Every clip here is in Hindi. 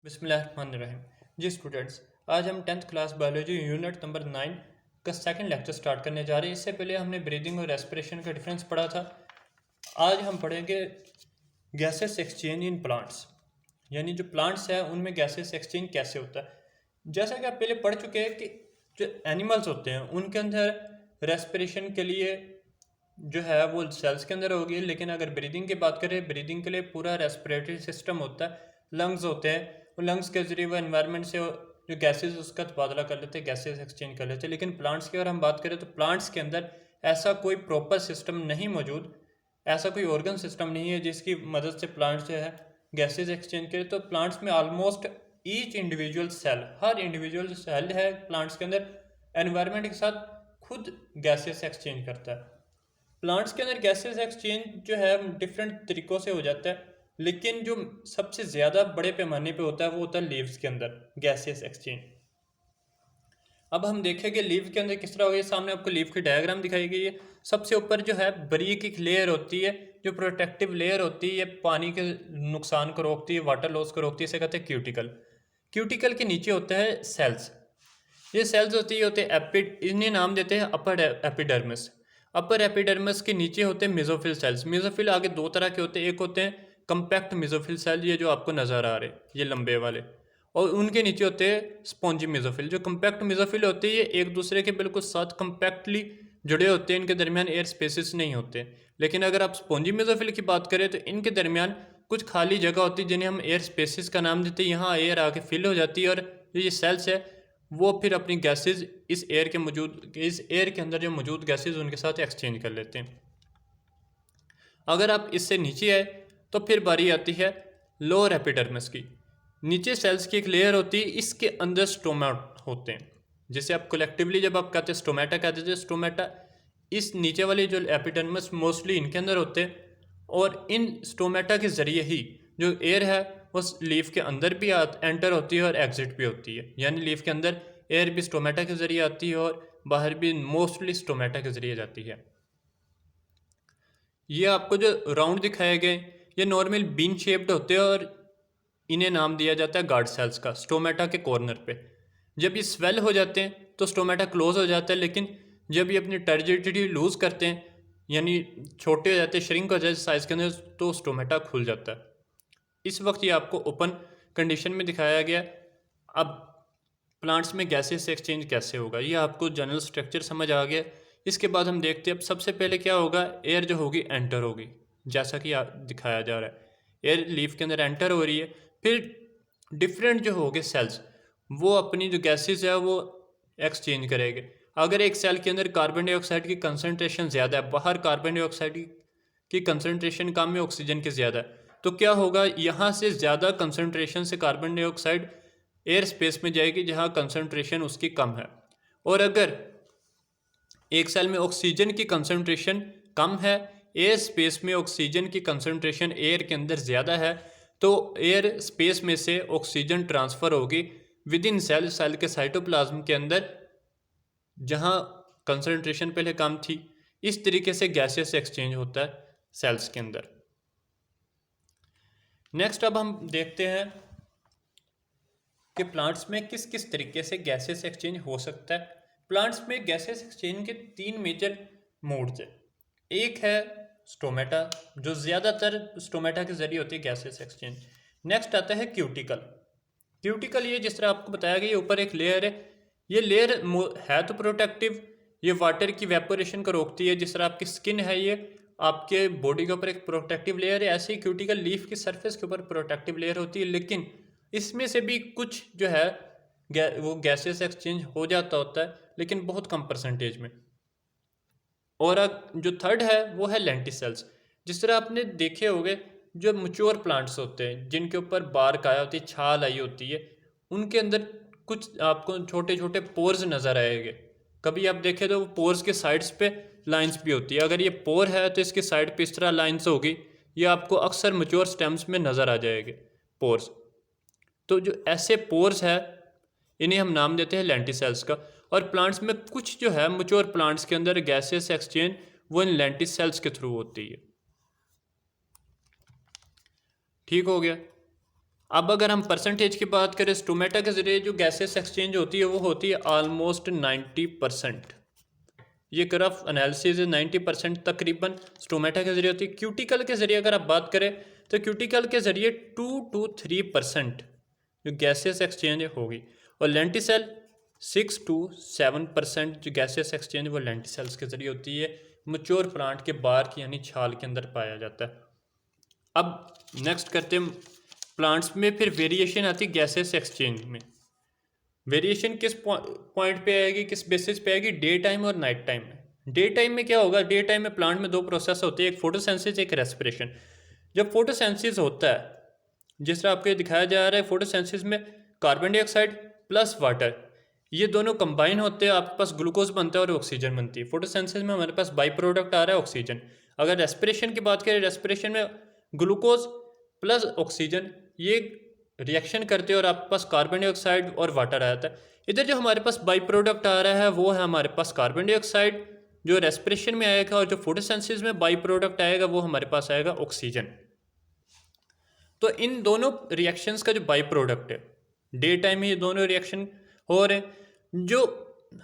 बिस्मिल्लाहिर्रहमानिर्रहीम। जी स्टूडेंट्स, आज हम 10th class biology unit number 9 का सेकंड लेक्चर स्टार्ट करने जा रहे हैं। इससे पहले हमने ब्रीदिंग और रेस्पिरेशन का डिफरेंस पढ़ा था। आज हम पढ़ेंगे गैसेस एक्सचेंज इन प्लांट्स, यानी जो प्लांट्स हैं उनमें गैसेस एक्सचेंज कैसे होता है। जैसा कि आप पहले पढ़ चुके हैं कि जो एनिमल्स होते हैं उनके अंदर रेस्पिरेशन के लिए जो है वो सेल्स के अंदर होगी, लेकिन अगर ब्रीदिंग की बात करें, ब्रीदिंग के लिए पूरा रेस्पिरेटरी सिस्टम होता है, लंग्स होते हैं। वो लंग्स के जरिए वो एनवायरनमेंट से जो गैसेस उसका तबादला कर लेते हैं, गैसेस एक्सचेंज कर लेते हैं। लेकिन प्लांट्स की अगर हम बात करें तो प्लांट्स के अंदर ऐसा कोई प्रॉपर सिस्टम नहीं मौजूद, ऐसा कोई ऑर्गन सिस्टम नहीं है जिसकी मदद से प्लांट्स जो है गैसेस एक्सचेंज करे। तो प्लांट्स में ऑलमोस्ट ईच इंडिविजुअल सेल, हर इंडिविजुअल सेल है प्लांट्स के अंदर एनवायरनमेंट के साथ खुद गैसेस एक्सचेंज करता है। प्लांट्स के अंदर गैसेस एक्सचेंज जो है डिफरेंट तरीक़ों से हो जाता है, लेकिन जो सबसे ज़्यादा बड़े पैमाने पे होता है वो होता है लीव्स के अंदर गैसेस एक्सचेंज। अब हम देखेंगे लीव के अंदर किस तरह होगा। ये सामने आपको लीव की डायग्राम दिखाई गई है। सबसे ऊपर जो है बारीक एक लेयर होती है, जो प्रोटेक्टिव लेयर होती है, ये पानी के नुकसान को रोकती है, वाटर लॉस को रोकती है, इसे कहते हैं क्यूटिकल। क्यूटिकल के नीचे होते हैं सेल्स। ये सेल्स होते हैं इन्हें नाम देते हैं अपर एपिडर्मिस। अपर एपिडर्मिस के नीचे होते हैं मेसोफिल सेल्स। मेसोफिल आगे दो तरह के होते हैं, एक होते हैं कंपैक्ट मेसोफिल सेल, ये जो आपको नज़र आ रहे हैं ये लंबे वाले, और उनके नीचे होते हैं स्पॉन्जी मेसोफिल। जो कंपैक्ट मेसोफिल होते हैं ये एक दूसरे के बिल्कुल साथ कंपैक्टली जुड़े होते हैं, इनके दरमियान एयर स्पेसेस नहीं होते। लेकिन अगर आप स्पॉन्जी मेसोफिल की बात करें तो इनके दरमियान कुछ खाली जगह होती है जिन्हें हम एयर स्पेसेस का नाम देते हैं। यहाँ एयर आके फिल हो जाती है और ये सेल्स है वो फिर अपनी गैसेज इस एयर के अंदर जो मौजूद गैसेज उनके साथ एक्सचेंज कर लेते हैं। अगर आप इससे नीचे आए तो फिर बारी आती है लोअर एपिडर्मिस की। नीचे सेल्स की एक लेयर होती है, इसके अंदर स्टोमेटा होते हैं, जिसे आप कलेक्टिवली जब आप कहते हैं स्टोमेटा कहते थे। स्टोमेटा इस नीचे वाले जो एपिडर्मिस मोस्टली इनके अंदर होते हैं, और इन स्टोमेटा के ज़रिए ही जो एयर है वो लीफ के अंदर भी एंटर होती है और एग्जिट भी होती है। यानी लीफ के अंदर एयर भी स्टोमेटा के ज़रिए आती है और बाहर भी मोस्टली स्टोमेटा के ज़रिए जाती है। ये आपको जो राउंड दिखाए गए ये नॉर्मल बीन शेप्ड होते हैं और इन्हें नाम दिया जाता है गार्ड सेल्स का, स्टोमेटा के कॉर्नर पे। जब ये स्वेल हो जाते हैं तो स्टोमेटा क्लोज हो जाता है, लेकिन जब ये अपनी टर्जिडिटी लूज़ करते हैं यानी छोटे हो जाते हैं, श्रिंक हो जाते हैं साइज़ के अंदर, तो स्टोमेटा खुल जाता है। इस वक्त ये आपको ओपन कंडीशन में दिखाया गया। अब प्लांट्स में गैसेस एक्सचेंज कैसे होगा ये आपको जनरल स्ट्रक्चर समझ आ गया। इसके बाद हम देखते हैं अब सबसे पहले क्या होगा। एयर जो होगी एंटर होगी, जैसा कि दिखाया जा रहा है। एयर लीफ के अंदर एंटर हो रही है, फिर डिफरेंट जो होंगे सेल्स वो अपनी जो गैसेस है वो एक्सचेंज करेंगे। अगर एक सेल के अंदर कार्बन डाइऑक्साइड की कंसनट्रेशन ज़्यादा है, बाहर कार्बन डाइऑक्साइड की कंसनट्रेशन कम है, ऑक्सीजन की ज़्यादा है, तो क्या होगा, यहाँ से ज़्यादा कंसनट्रेशन से कार्बन डाइऑक्साइड एयर स्पेस में जाएगी जहाँ कंसनट्रेशन उसकी कम है। और अगर एक सेल में ऑक्सीजन की कंसनट्रेशन कम है, एयर स्पेस में ऑक्सीजन की कंसनट्रेशन एयर के अंदर ज़्यादा है, तो एयर स्पेस में से ऑक्सीजन ट्रांसफ़र होगी विद इन सेल के साइटोप्लाज्म के अंदर जहाँ कंसनट्रेशन पहले कम थी। इस तरीके से गैसेस एक्सचेंज होता है सेल्स के अंदर। नेक्स्ट अब हम देखते हैं कि प्लांट्स में किस किस तरीके से गैसेस एक्सचेंज हो सकता है। प्लांट्स में गैसेस एक्सचेंज के तीन मेजर मोड्स हैं। एक है स्टोमेटा, जो ज़्यादातर स्टोमेटा के जरिए होती है गैसेस एक्सचेंज। नेक्स्ट आता है क्यूटिकल। क्यूटिकल ये जिस तरह आपको बताया गया, ऊपर एक लेयर है, ये लेयर है तो प्रोटेक्टिव, ये वाटर की वेपोरेशन को रोकती है। जिस तरह आपकी स्किन है ये आपके बॉडी के ऊपर एक प्रोटेक्टिव लेयर है, ऐसे ही क्यूटिकल लीफ की सरफेस के ऊपर प्रोटेक्टिव लेयर होती है। लेकिन इसमें से भी कुछ जो है वो गैसेस एक्सचेंज हो जाता होता है, लेकिन बहुत कम परसेंटेज में। और जो थर्ड है वो है लेंटिसेल्स। जिस तरह आपने देखे होंगे जो मैच्योर प्लांट्स होते हैं जिनके ऊपर बार्क आया होती है, छाल आई होती है, उनके अंदर कुछ आपको छोटे छोटे पोर्स नज़र आएंगे। कभी आप देखें तो वो पोर्स के साइड्स पे लाइंस भी होती है। अगर ये पोर है तो इसके साइड पे इस तरह लाइंस होगी, ये आपको अक्सर मैच्योर स्टेम्स में नज़र आ जाएंगे पोर्स। तो जो ऐसे पोर्स है इन्हें हम नाम देते हैं लेंटिसेल्स का। और प्लांट्स में कुछ जो है मैच्योर प्लांट्स के अंदर गैसेस एक्सचेंज वो इन लेंटिसेल्स के थ्रू होती है। ठीक हो गया। अब अगर हम परसेंटेज की बात करें, स्टोमेटा के ज़रिए जो गैसेस एक्सचेंज होती है वो होती है आलमोस्ट 90%। ये करफ एनालिसिस 90% तकरीबन स्टोमेटा के ज़रिए होती है। क्यूटिकल के ज़रिए अगर आप बात करें तो क्यूटिकल के ज़रिए 2 to 3% जो गैसेस एक्सचेंज होगी, और लेंटिसेल 6 to 7% जो गैसेस एक्सचेंज वो लेंटिसेल्स के ज़रिए होती है, मच्योर प्लांट के बार्क यानी छाल के अंदर पाया जाता है। अब नेक्स्ट करते हैं प्लांट्स में, फिर वेरिएशन आती है गैसेस एक्सचेंज में। वेरिएशन किस पॉइंट पे आएगी, किस बेसिस पे आएगी? डे टाइम और नाइट टाइम में। डे टाइम में क्या होगा? डे टाइम में प्लांट में 2 प्रोसेस होते हैं, एक फोटोसेंसिस, एक रेस्पिरेशन। जब फोटोसेंसिस होता है, जिस तरह आपको दिखाया जा रहा है, फोटोसेंसिस में कार्बन डाइऑक्साइड प्लस वाटर ये दोनों कंबाइन होते हैं, आपके पास ग्लूकोज बनता है और ऑक्सीजन बनती है। फोटोसेंसिस में हमारे पास बाई प्रोडक्ट आ रहा है ऑक्सीजन। अगर रेस्पिरेशन की बात करें, रेस्पिरेशन में ग्लूकोज प्लस ऑक्सीजन ये रिएक्शन करते हैं और आपके पास कार्बन डाइऑक्साइड और वाटर आ जाता है। इधर जो हमारे पास बाई प्रोडक्ट आ रहा है वो है हमारे पास कार्बन डाइऑक्साइड, जो रेस्पिरेशन में आएगा, और जो फोटोसेंसिस में बाई प्रोडक्ट आएगा वो हमारे पास आएगा ऑक्सीजन। तो इन दोनों रिएक्शंस का जो बाई प्रोडक्ट है, डे टाइम में ये दोनों रिएक्शन हो रहे हैं। जो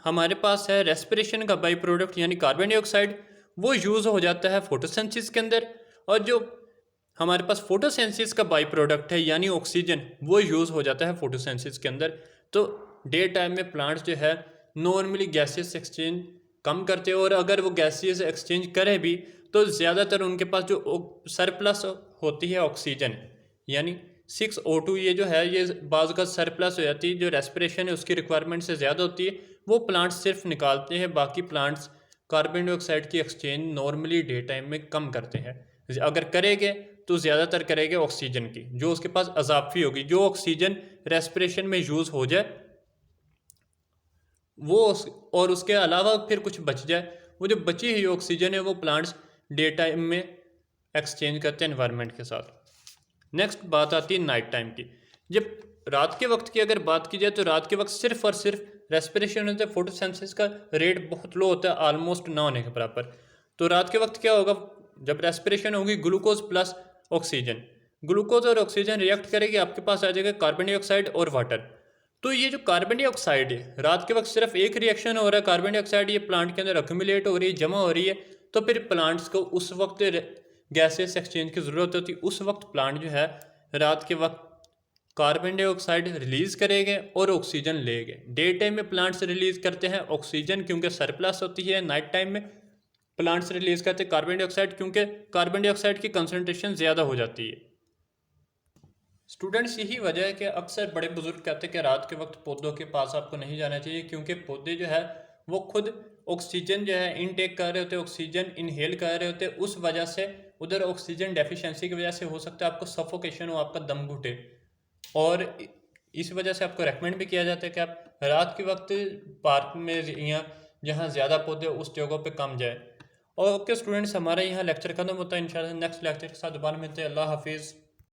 हमारे पास है रेस्पिरेशन का बाई प्रोडक्ट यानी कार्बन डाइऑक्साइड, वो यूज़ हो जाता है फोटोसेंसिस के अंदर, और जो हमारे पास फोटोसेंसिस का बाई प्रोडक्ट है यानी ऑक्सीजन, वो यूज़ हो जाता है फोटोसेंसिस के अंदर। तो डे टाइम में प्लांट्स जो है नॉर्मली गैसेस एक्सचेंज कम करते हैं, और अगर वो गैसेस एक्सचेंज करें भी तो ज़्यादातर उनके पास जो सरप्लस होती है ऑक्सीजन यानी 6O2, ये जो है ये बाज़ का सरप्लस हो जाती है, जो रेस्पिरेशन है उसकी रिक्वायरमेंट से ज़्यादा होती है, वो प्लांट्स सिर्फ निकालते हैं। बाकी प्लांट्स कार्बन डाइऑक्साइड की एक्सचेंज नॉर्मली डे टाइम में कम करते हैं। अगर करेंगे तो ज़्यादातर करेंगे ऑक्सीजन की, जो उसके पास अजाफी होगी, जो ऑक्सीजन रेस्पिरेशन में यूज़ हो जाए वो और उसके अलावा फिर कुछ बच जाए, वो जो बची हुई ऑक्सीजन है वो प्लांट्स डे टाइम में एक्सचेंज करते हैं एनवायरनमेंट के साथ। नेक्स्ट बात आती है नाइट टाइम की। जब रात के वक्त की अगर बात की जाए तो रात के वक्त सिर्फ और सिर्फ रेस्पिरेशन होता है, फोटोसेंसिस का रेट बहुत लो होता है, ऑलमोस्ट ना होने के बराबर। तो रात के वक्त क्या होगा? जब रेस्पिरेशन होगी ग्लूकोज प्लस ऑक्सीजन, ग्लूकोज और ऑक्सीजन रिएक्ट करेगी, आपके पास आ जाएगा कार्बन डाइऑक्साइड और वाटर। तो ये जो कार्बन डाइऑक्साइड है, रात के वक्त सिर्फ एक रिएक्शन हो रहा है, कार्बन डाइऑक्साइड ये प्लांट के अंदर अक्यूमुलेट हो रही है, जमा हो रही है। तो फिर प्लांट्स को उस वक्त गैसेस एक्सचेंज की ज़रूरत होती है। उस वक्त प्लांट जो है रात के वक्त कार्बन डाइऑक्साइड रिलीज़ करेंगे और ऑक्सीजन लेंगे। डे टाइम में प्लांट्स रिलीज़ करते हैं ऑक्सीजन क्योंकि सरप्लस होती है, नाइट टाइम में प्लांट्स रिलीज़ करते हैं कार्बन डाइऑक्साइड क्योंकि कार्बन डाइऑक्साइड की कंसनट्रेशन ज़्यादा हो जाती है। स्टूडेंट्स, यही वजह है कि अक्सर बड़े बुजुर्ग कहते हैं कि रात के वक्त पौधों के पास आपको नहीं जाना चाहिए, क्योंकि पौधे जो है वो खुद ऑक्सीजन जो है इनटेक कर रहे होते हैं, ऑक्सीजन इनहेल कर रहे होते हैं। उस वजह से उधर ऑक्सीजन डेफिशिएंसी की वजह से हो सकता है आपको सफोकेशन हो, आपका दम घुटे, और इस वजह से आपको रेकमेंड भी किया जाता है कि आप रात के वक्त पार्क में या जहाँ ज़्यादा पौधे उस जगहों पे कम जाए। और ओके स्टूडेंट्स, हमारा यहाँ लेक्चर खत्म होता है। इंशाल्लाह नेक्स्ट लेक्चर के साथ दोबारा मिलते हैं। अल्लाह हाफिज़।